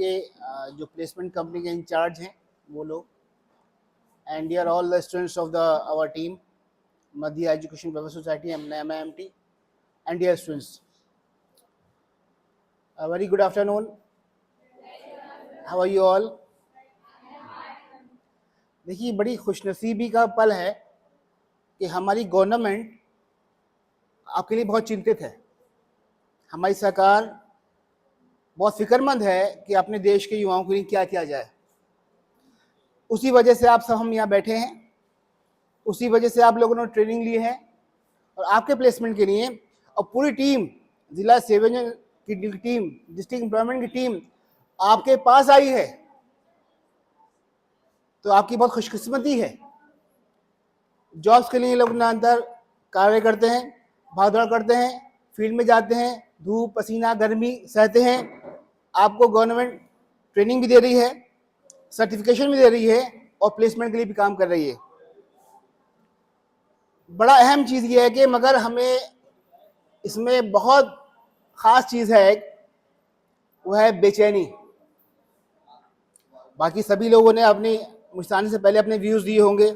के जो placement company के इंचार्ज हैं वो लोग, and dear all the students of the our team Madhya education welfare society MIMT, and dear students, very good afternoon. How are you all? देखिए, बड़ी खुशनसीबी का पल है कि हमारी गवर्नमेंट आपके लिए बहुत चिंतित है. हमारी सरकार बहुत फिक्रमंद है कि अपने देश के युवाओं के लिए क्या किया जाए. उसी वजह से आप सब हम यहाँ बैठे हैं, उसी वजह से आप लोगों ने ट्रेनिंग ली है और आपके प्लेसमेंट के लिए और पूरी टीम, जिला सेवन की टीम, डिस्ट्रिक्ट एम्प्लॉयमेंट की टीम आपके पास आई है. तो आपकी बहुत खुशकिस्मती है. जॉब्स के लिए लोग निरंतर कार्य करते हैं, भागदौड़ करते हैं, फील्ड में जाते हैं, धूप पसीना गर्मी सहते हैं. आपको गवर्नमेंट ट्रेनिंग भी दे रही है, सर्टिफिकेशन भी दे रही है और प्लेसमेंट के लिए भी काम कर रही है. बड़ा अहम चीज़ ये है कि मगर हमें इसमें बहुत ख़ास चीज़ है, वो है बेचैनी. बाकी सभी लोगों ने अपनी मुझसे आने से पहले अपने व्यूज़ दिए होंगे.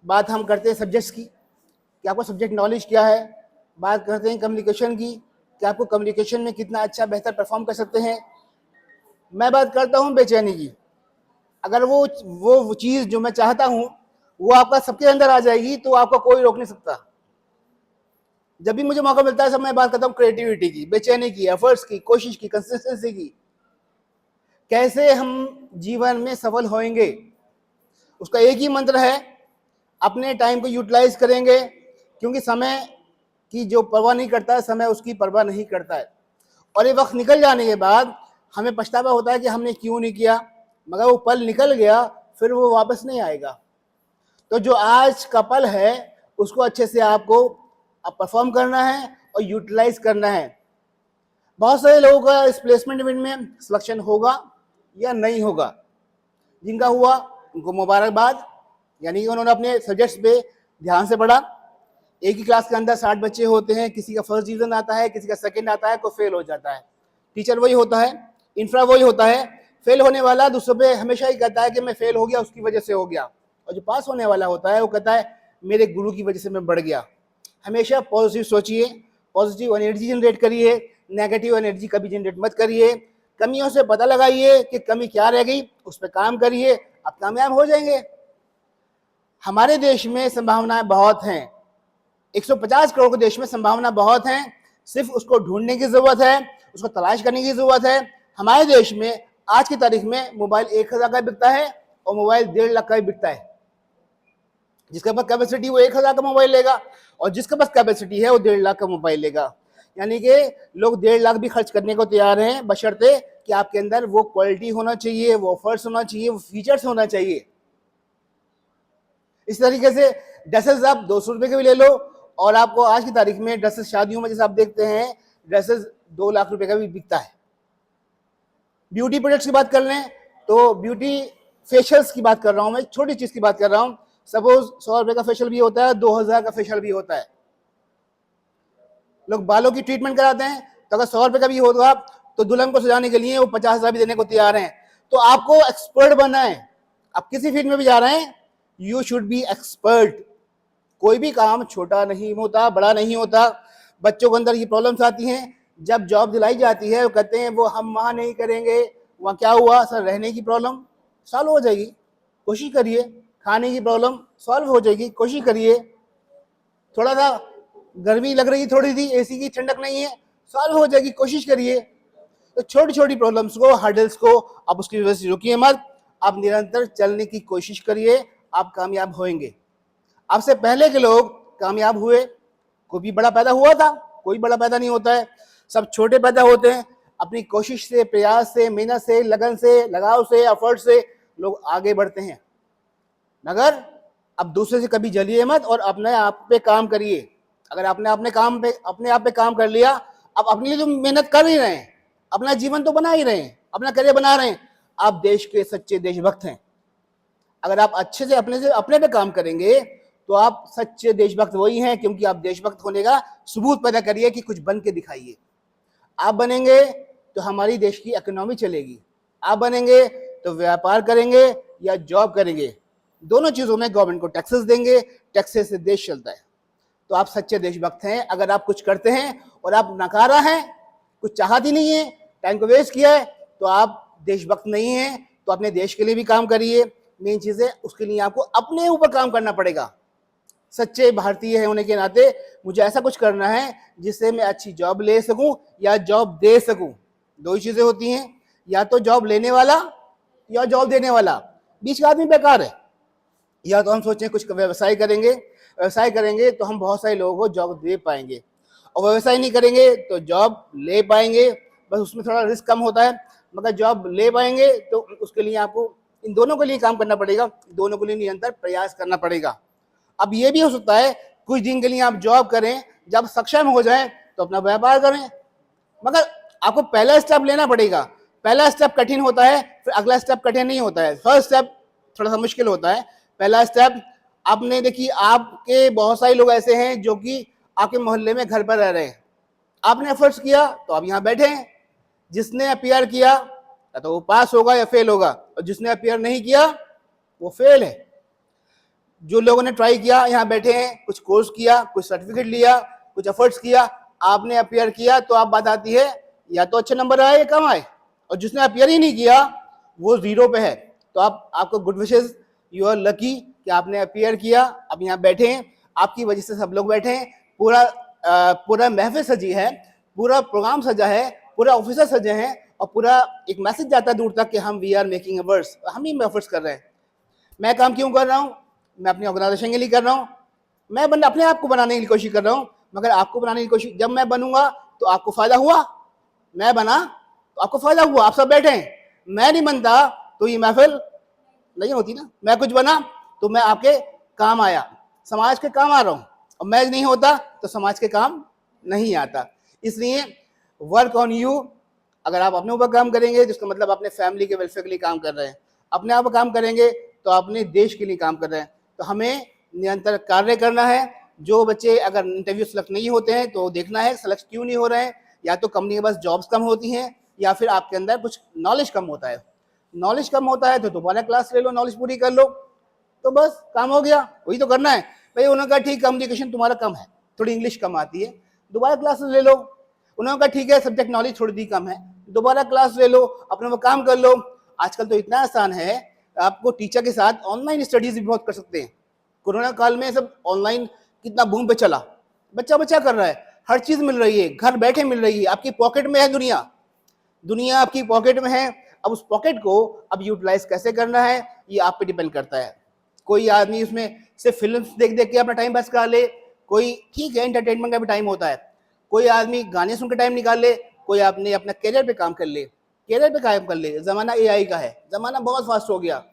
बात हम करते हैं सब्जेक्ट्स की कि आपको सब्जेक्ट नॉलेज क्या है. बात करते हैं कम्युनिकेशन की कि आपको कम्युनिकेशन में कितना अच्छा बेहतर परफॉर्म कर सकते हैं. मैं बात करता हूँ बेचैनी की. अगर वो चीज़ जो मैं चाहता हूँ वो आपका सबके अंदर आ जाएगी तो आपका कोई रोक नहीं सकता. जब भी मुझे मौका मिलता है सब मैं बात करता हूँ क्रिएटिविटी की, बेचैनी की, एफर्ट्स की, कोशिश की, कंसिस्टेंसी की. कैसे हम जीवन में सफल होंगे, उसका एक ही मंत्र है, अपने टाइम को यूटिलाइज करेंगे. क्योंकि समय की जो परवाह नहीं करता है, समय उसकी परवाह नहीं करता है. और ये वक्त निकल जाने के बाद हमें पछतावा होता है कि हमने क्यों नहीं किया. मगर वो पल निकल गया, फिर वो वापस नहीं आएगा. तो जो आज का पल है उसको अच्छे से आपको परफॉर्म करना है और यूटिलाइज करना है. बहुत सारे लोगों का इस प्लेसमेंट इवेंट में सिलेक्शन होगा या नहीं होगा. जिनका हुआ उनको मुबारकबाद, यानी कि उन्होंने अपने सब्जेक्ट्स पे ध्यान से पढ़ा. एक ही क्लास के अंदर 60 बच्चे होते हैं, किसी का फर्स्ट डिवीजन आता है, किसी का सेकंड आता है, कोई फेल हो जाता है. टीचर वही होता है, इंफ्रा वही होता है. फेल होने वाला दूसरों पे हमेशा ही कहता है कि मैं फेल हो गया, उसकी वजह से हो गया. और जो पास होने वाला होता है वो कहता है मेरे गुरु की वजह से मैं बढ़ गया. हमेशा पॉजिटिव सोचिए, पॉजिटिव एनर्जी जनरेट करिए, नेगेटिव एनर्जी कभी जनरेट मत करिए. कमियों से पता लगाइए कि कमी क्या रह गई, उस पर काम करिए, आप कामयाब हो जाएंगे. हमारे देश में संभावनाएं बहुत हैं. 150 करोड़ के देश में संभावना बहुत हैं. सिर्फ उसको ढूंढने की जरूरत है, उसको तलाश करने की जरूरत है. हमारे देश में आज की तारीख में मोबाइल 1000 का बिकता है और मोबाइल 1.5 लाख का भी बिकता है. जिसके पास कैपेसिटी वो 1000 का मोबाइल लेगा और जिसके पास कैपेसिटी है वो 1.5 लाख का मोबाइल लेगा. यानी कि लोग 1.5 लाख भी खर्च करने को तैयार हैं, बशर्ते कि आपके अंदर वो क्वालिटी होना चाहिए, वो ऑफर्स होना चाहिए, वो फीचर्स होना चाहिए. इस तरीके से ड्रेसेस आप 200 रुपए के भी ले लो और आपको आज की तारीख में ड्रेसेस शादियों में जैसे आप देखते हैं ड्रेसेस 2 लाख रुपए का भी बिकता है. ब्यूटी प्रोडक्ट्स की बात कर लें तो ब्यूटी फेशियल्स की बात कर रहा हूं मैं, छोटी चीज की बात कर रहा हूं. सपोज 100 रुपए का फेशियल भी होता है, 2000 का फेशियल भी होता है. लोग बालों की ट्रीटमेंट कराते हैं तो अगर 100 रुपए का भी होगा तो दुल्हन को सजाने के लिए वो 50,000 भी देने को तैयार हैं. तो आपको एक्सपर्ट बनना है. आप किसी फील्ड में भी जा रहे हैं, यू शुड बी एक्सपर्ट. कोई भी काम छोटा नहीं होता, बड़ा नहीं होता. बच्चों के अंदर ये प्रॉब्लम्स आती हैं, जब जॉब दिलाई जाती है वो कहते हैं वो हम वहाँ नहीं करेंगे. वहाँ क्या हुआ सर? रहने की प्रॉब्लम सॉल्व हो जाएगी, कोशिश करिए. खाने की प्रॉब्लम सॉल्व हो जाएगी, कोशिश करिए. थोड़ा सा गर्मी लग रही थोड़ी सी, एसी की ठंडक नहीं है, सॉल्व हो जाएगी, कोशिश करिए. तो छोटी छोटी प्रॉब्लम्स को, हर्डल्स को आप उसकी वजह से रोकिए मत. आप निरंतर चलने की कोशिश करिए, आप कामयाब होंगे. आपसे पहले के लोग कामयाब हुए. कोई भी बड़ा पैदा हुआ था? कोई बड़ा पैदा नहीं होता है, सब छोटे पैदा होते हैं. अपनी कोशिश से, प्रयास से, मेहनत से, लगन से, लगाव से, एफर्ट से लोग आगे बढ़ते हैं. मगर अब दूसरे से कभी जलिए मत और अपने आप पे काम करिए. अगर आपने अपने आप पे काम कर लिया, आप अपने लिए जो मेहनत कर ही रहे हैं, अपना जीवन तो बना ही रहे हैं, अपना करियर बना रहे हैं, आप देश के सच्चे देशभक्त हैं. अगर आप अच्छे से अपने पे काम करेंगे तो आप सच्चे देशभक्त वही हैं. क्योंकि आप देशभक्त होने का सबूत पैदा करिए कि कुछ बन के दिखाइए. आप बनेंगे तो हमारी देश की इकोनॉमी चलेगी। आप बनेंगे तो व्यापार करेंगे या जॉब करेंगे, दोनों चीज़ों में गवर्नमेंट को टैक्सेस देंगे, टैक्सेस से देश चलता है। तो आप सच्चे देशभक्त हैं अगर आप कुछ करते हैं और आप नकारा हैं, कुछ चाहत ही नहीं है, टाइम को वेस्ट किया है, तो आप देशभक्त नहीं हैं। तो अपने देश के लिए भी काम करिए। मेन चीज़ है उसके लिए आपको अपने ऊपर काम करना पड़ेगा। सच्चे भारतीय होने के नाते मुझे ऐसा कुछ करना है जिससे मैं अच्छी जॉब ले सकूं या जॉब दे सकूं। दो ही चीज़ें होती हैं, या तो जॉब लेने वाला या जॉब देने वाला। बीच का आदमी बेकार है। या तो हम सोचें कुछ व्यवसाय करेंगे तो हम बहुत सारे लोगों को जॉब दे पाएंगे, और व्यवसाय नहीं करेंगे तो जॉब ले पाएंगे, बस उसमें थोड़ा रिस्क कम होता है। मगर जॉब ले पाएंगे तो उसके लिए आपको इन दोनों के लिए काम करना पड़ेगा, दोनों के लिए निरंतर प्रयास करना पड़ेगा। अब ये भी हो सकता है कुछ दिन के लिए आप जॉब करें, जब सक्षम हो जाए तो अपना व्यापार करें, मगर आपको पहला स्टेप लेना पड़ेगा। पहला स्टेप कठिन होता है, फिर अगला स्टेप कठिन नहीं होता है। फर्स्ट स्टेप थोड़ा सा मुश्किल होता है। पहला स्टेप आपने देखिए, आपके बहुत सारे लोग ऐसे हैं जो कि आपके मोहल्ले में घर पर रह रहे हैं, आपने एफर्ट्स किया तो आप यहाँ बैठे हैं। जिसने अपियर किया तो वो पास होगा या फेल होगा, और जिसने अपियर नहीं किया वो फेल है। जो लोगों ने ट्राई किया यहाँ बैठे हैं, कुछ कोर्स किया, कुछ सर्टिफिकेट लिया, कुछ एफर्ट्स किया, आपने अपियर किया, तो आप बात आती है या तो अच्छे नंबर आए या कम आए, और जिसने अपियर ही नहीं किया वो जीरो पे है। तो आपको good wishes, you are lucky कि आपने अपियर किया, अब यहाँ बैठे हैं, आपकी वजह से सब लोग बैठे हैं। पूरा महफिल सजी है, पूरा प्रोग्राम सजा है, पूरा ऑफिसर सजे हैं, और पूरा एक मैसेज जाता है दूर तक कि हम वी आर मेकिंग एफर्ट्स, हम ही एफर्ट्स कर रहे हैं। मैं काम क्यों कर रहा हूँ? मैं अपनी ऑर्गेनाइजेशन के लिए कर रहा हूँ, मैं अपने आप को बनाने की कोशिश कर रहा हूँ। मगर आपको बनाने की कोशिश, जब मैं बनूंगा तो आपको फायदा हुआ, मैं बना तो आपको फायदा हुआ, आप सब बैठे हैं। मैं नहीं बनता तो ये महफिल नहीं होती ना। मैं कुछ बना तो मैं आपके काम आया, समाज के काम आ रहा हूँ, और मैं नहीं होता तो समाज के काम नहीं आता। इसलिए वर्क ऑन यू। अगर आप अपने ऊपर काम करेंगे तो इसका मतलब अपने फैमिली के वेलफेयर के लिए काम कर रहे हैं। अपने आप काम करेंगे तो अपने देश के लिए काम कर रहे हैं। तो हमें निरंतर कार्य करना है। जो बच्चे अगर इंटरव्यू सेलेक्ट नहीं होते हैं तो देखना है सेलेक्ट क्यों नहीं हो रहे हैं। या तो कंपनी के पास जॉब्स कम होती हैं, या फिर आपके अंदर कुछ नॉलेज कम होता है। नॉलेज कम होता है तो दोबारा क्लास ले लो, नॉलेज पूरी कर लो, तो बस काम हो गया। वही तो करना है भाई। उन्होंने कहा ठीक, कम्युनिकेशन तुम्हारा कम है, थोड़ी इंग्लिश कम आती है, दोबारा क्लासेस ले लो। उन्होंने कहा ठीक है, सब्जेक्ट नॉलेज थोड़ी दी कम है, दोबारा क्लास ले लो, अपने वो काम कर लो। आजकल तो इतना आसान है, आपको टीचर के साथ ऑनलाइन स्टडीज भी बहुत कर सकते हैं। कोरोना काल में सब ऑनलाइन कितना बूम पे चला, बच्चा कर रहा है, हर चीज मिल रही है, घर बैठे मिल रही है, आपकी पॉकेट में है दुनिया, दुनिया आपकी पॉकेट में है। अब उस पॉकेट को अब यूटिलाइज कैसे करना है ये आप पे डिपेंड करता है। कोई आदमी उसमें सिर्फ फिल्म देख देख के अपना टाइम पास करा ले, कोई ठीक है एंटरटेनमेंट का भी टाइम होता है, कोई आदमी गाने सुन के टाइम निकाल ले, कोई आपने अपना करियर पे काम कर ले, करियर पे काम कर ले। जमाना एआई का है, जमाना बहुत फास्ट हो गया।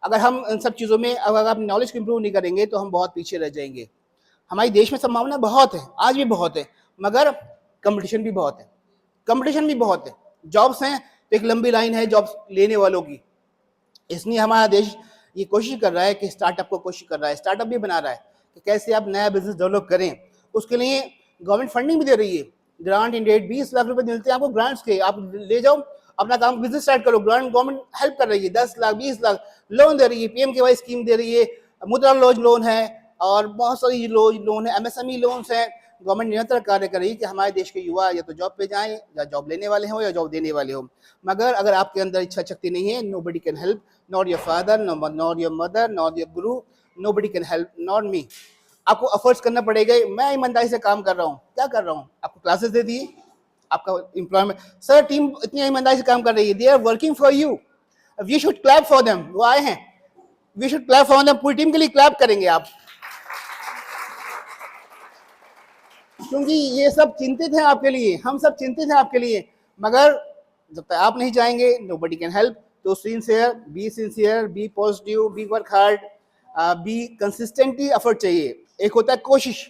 अगर हम इन सब चीज़ों में अगर अपनी नॉलेज को इम्प्रूव नहीं करेंगे तो हम बहुत पीछे रह जाएंगे। हमारे देश में संभावना बहुत है, आज भी बहुत है, मगर कंपटीशन भी बहुत है, कंपटीशन भी बहुत है। जॉब्स हैं तो एक लंबी लाइन है जॉब्स लेने वालों की। इसलिए हमारा देश ये कोशिश कर रहा है कि स्टार्टअप को कोशिश कर रहा है, स्टार्टअप भी बना रहा है कि कैसे आप नया बिजनेस डेवलप करें। उसके लिए गवर्नमेंट फंडिंग भी दे रही है, ग्रांट इन डेट 20 लाख रुपए मिलते हैं आपको ग्रांट्स के, आप ले जाओ अपना काम बिजनेस स्टार्ट करो। ग्रांट गवर्नमेंट हेल्प कर रही है, 10 लाख 20 लाख लोन दे रही है, PMKY स्कीम दे रही है, मुद्रा लोन है, और बहुत सारी लोन है, MSME लोन्स हैं। गवर्नमेंट निरंतर कार्य कर रही है कि हमारे देश के युवा या तो जॉब पे जाएं, या जॉब लेने वाले हो या जॉब देने वाले हो। मगर अगर आपके अंदर इच्छा शक्ति नहीं है, nobody can help, not your father, not your mother, not your guru, nobody can help, not me. आपको एफर्ट्स करना पड़ेगा। मैं ईमानदारी से काम कर रहा हूँ, क्या कर रहा हूँ, आपको क्लासेस दे दी, आपका एम्प्लॉयमेंट, सर टीम इतनी ईमानदारी से काम कर रही है, they are working for you, we should clap for them. वो आए हैं, we should clap for them, पूरी टीम के लिए क्लैप करेंगे आप, क्योंकि ये सब चिंतित हैं आपके लिए, हम सब चिंतित हैं आपके लिए। मगर जब तक आप नहीं चाहेंगे, नोबडी कैन हेल्प। तो sincere, be positive, be work hard, be consistently effort चाहिए। एक होता है कोशिश,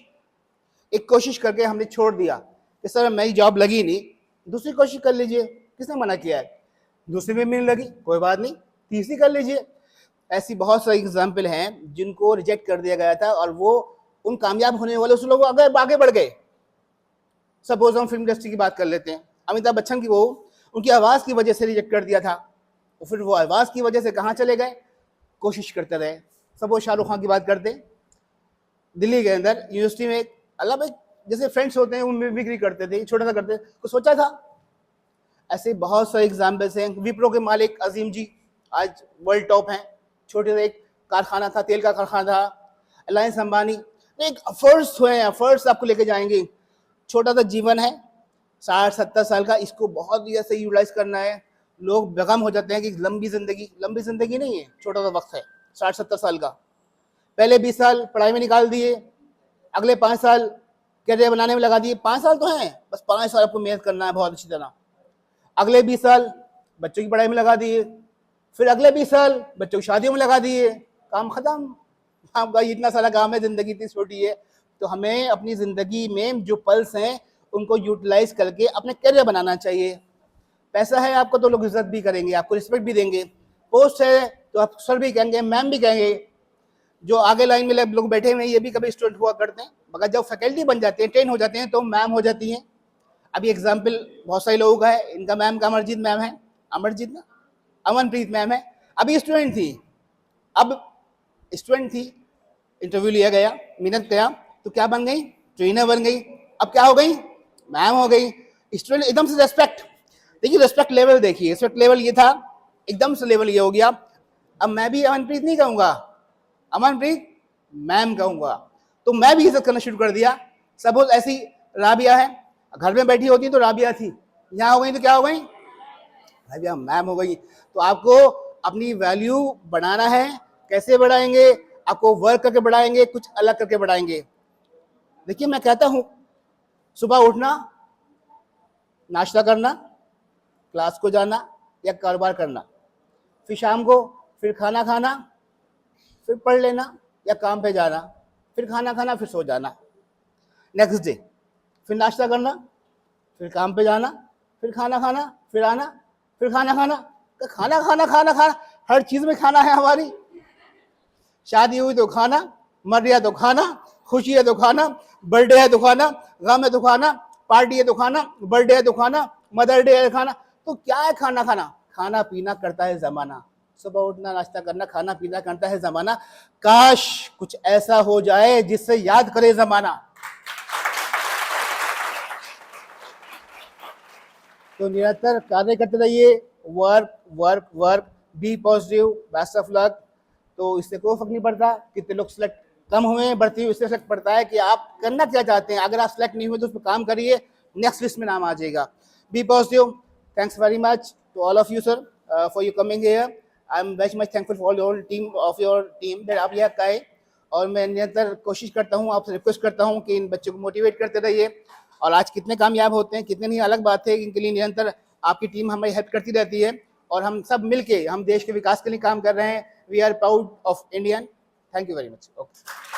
एक कोशिश करके हमने छोड़ दिया कि सर मेरी जॉब लगी नहीं, दूसरी कोशिश कर लीजिए, किसने मना किया है, दूसरी में नहीं लगी कोई बात नहीं, तीसरी कर लीजिए। ऐसी बहुत सारी एग्जाम्पल हैं जिनको रिजेक्ट कर दिया गया था और वो उन कामयाब होने वाले उस लोग आगे बढ़ गए। सपोज हम फिल्म इंडस्ट्री की बात कर लेते हैं, अमिताभ बच्चन की वो उनकी आवाज़ की वजह से रिजेक्ट कर दिया था, और फिर वो आवाज़ की वजह से कहाँ चले गए, कोशिश करते रहे। सब वो शाहरुख खान की बात करते, दिल्ली के अंदर यूनिवर्सिटी में अलग एक जैसे फ्रेंड्स होते हैं वो मिमिक्री करते थे, छोटा सा करते, कुछ सोचा था। ऐसे बहुत सारे एग्जाम्पल्स हैं। विप्रो के मालिक अजीम जी आज वर्ल्ड टॉप हैं, छोटे से एक कारखाना था, तेल का कारखाना था। अलायंस अंबानी एक एफर्ट्स हुए हैं, एफर्ट्स आपको लेके जाएंगे। छोटा सा जीवन है, 60-70 साल का, इसको बहुत ही ऐसे यूटिलाइज करना है। लोग बेगम हो जाते हैं कि लंबी जिंदगी नहीं है, छोटा सा वक्त है 60-70 साल का। पहले 20 साल पढ़ाई में निकाल दिए, अगले 5 साल करियर बनाने में लगा दिए। 5 साल तो हैं, बस 5 साल आपको मेहनत करना है बहुत अच्छी तरह। अगले 20 साल बच्चों की पढ़ाई में लगा दिए, फिर अगले 20 साल बच्चों की शादियों में लगा दिए, काम खत्म। आपका इतना सारा काम है, जिंदगी इतनी छोटी है। तो हमें अपनी जिंदगी में जो पल्स हैं उनको यूटिलाइज करके अपने करियर बनाना चाहिए। पैसा है आपको तो लोग इज्जत भी करेंगे, आपको रिस्पेक्ट भी देंगे। पोस्ट है तो आप सर भी कहेंगे, मैम भी कहेंगे। जो आगे लाइन में लोग बैठे हुए हैं ये भी कभी स्टूडेंट हुआ करते हैं, मगर जब फैकल्टी बन जाते हैं, ट्रेन हो जाते हैं, तो मैम हो जाती हैं। अभी एग्जाम्पल बहुत सारे लोगों का है, इनका मैम का अमरजीत मैम है, अमरजीत ना, अमनप्रीत मैम है। अभी स्टूडेंट थी, अब स्टूडेंट थी, इंटरव्यू लिया गया, मेहनत किया, तो क्या बन गई, ट्रेनर बन गई। अब क्या हो गई, मैम हो गई। स्टूडेंट एकदम से रेस्पेक्ट, देखिए रेस्पेक्ट लेवल देखिए, रेस्पेक्ट लेवल ये था, एकदम से लेवल ये हो गया। अब मैं भी अमनप्रीत नहीं कहूंगा, अमनप्रीत मैम कहूंगा। तो मैं भी इज्जत करना शुरू कर दिया। सपोज ऐसी राबिया है, घर में बैठी होती तो राबिया थी, यहाँ हो गई तो क्या हो गई, राबिया मैम हो गई। तो आपको अपनी वैल्यू बढ़ाना है। कैसे बढ़ाएंगे, आपको वर्क करके बढ़ाएंगे, कुछ अलग करके बढ़ाएंगे। देखिए मैं कहता हूं, सुबह उठना, नाश्ता करना, क्लास को जाना या कारोबार करना, फिर शाम को फिर खाना खाना, फिर पढ़ लेना या काम पे जाना, फिर खाना खाना, फिर सो जाना। नेक्स्ट डे फिर नाश्ता करना, फिर काम पे जाना, फिर खाना खाना, फिर आना, फिर खाना खाना। तो खाना खाना खाना खाना, हर चीज में खाना है हमारी। शादी हुई तो खाना, मर गया तो खाना, खुशी है तो खाना, बर्थडे है तो खाना, गम है तो खाना, पार्टी है तो खाना, बर्थडे है तो खाना, मदर डे है तो खाना। तो क्या है खाना खाना, खाना पीना करता है जमाना। सुबह उठना, नाश्ता करना, खाना पीना करता है जमाना। काश कुछ ऐसा हो जाए जिससे याद करे जमाना। तो निरंतर कार्य करते रहिए, work work work, be positive, best of luck. तो इससे कोई फर्क नहीं पड़ता कितने लोग सिलेक्ट कम हुए बढ़ती हुई, इससे फर्क पड़ता है कि आप करना क्या चाहते हैं। अगर आप सिलेक्ट नहीं हुए तो उस पर काम करिए, नेक्स्ट लिस्ट में नाम आ जाएगा। Be positive. Thanks very much to all of you sir for you coming here. I am very much thankful for your team of your team that आप यहाँ आए। और मैं निरंतर कोशिश करता हूँ, आपसे रिक्वेस्ट करता हूँ कि इन बच्चों को मोटिवेट करते रहिए। और आज कितने कामयाब होते हैं, कितने नहीं, अलग बात है। इनके लिए निरंतर आपकी टीम हमें हेल्प करती रहती है, और हम सब मिलके हम देश के विकास के लिए काम कर रहे हैं। We are proud of Indian. Thank you very much. Okay.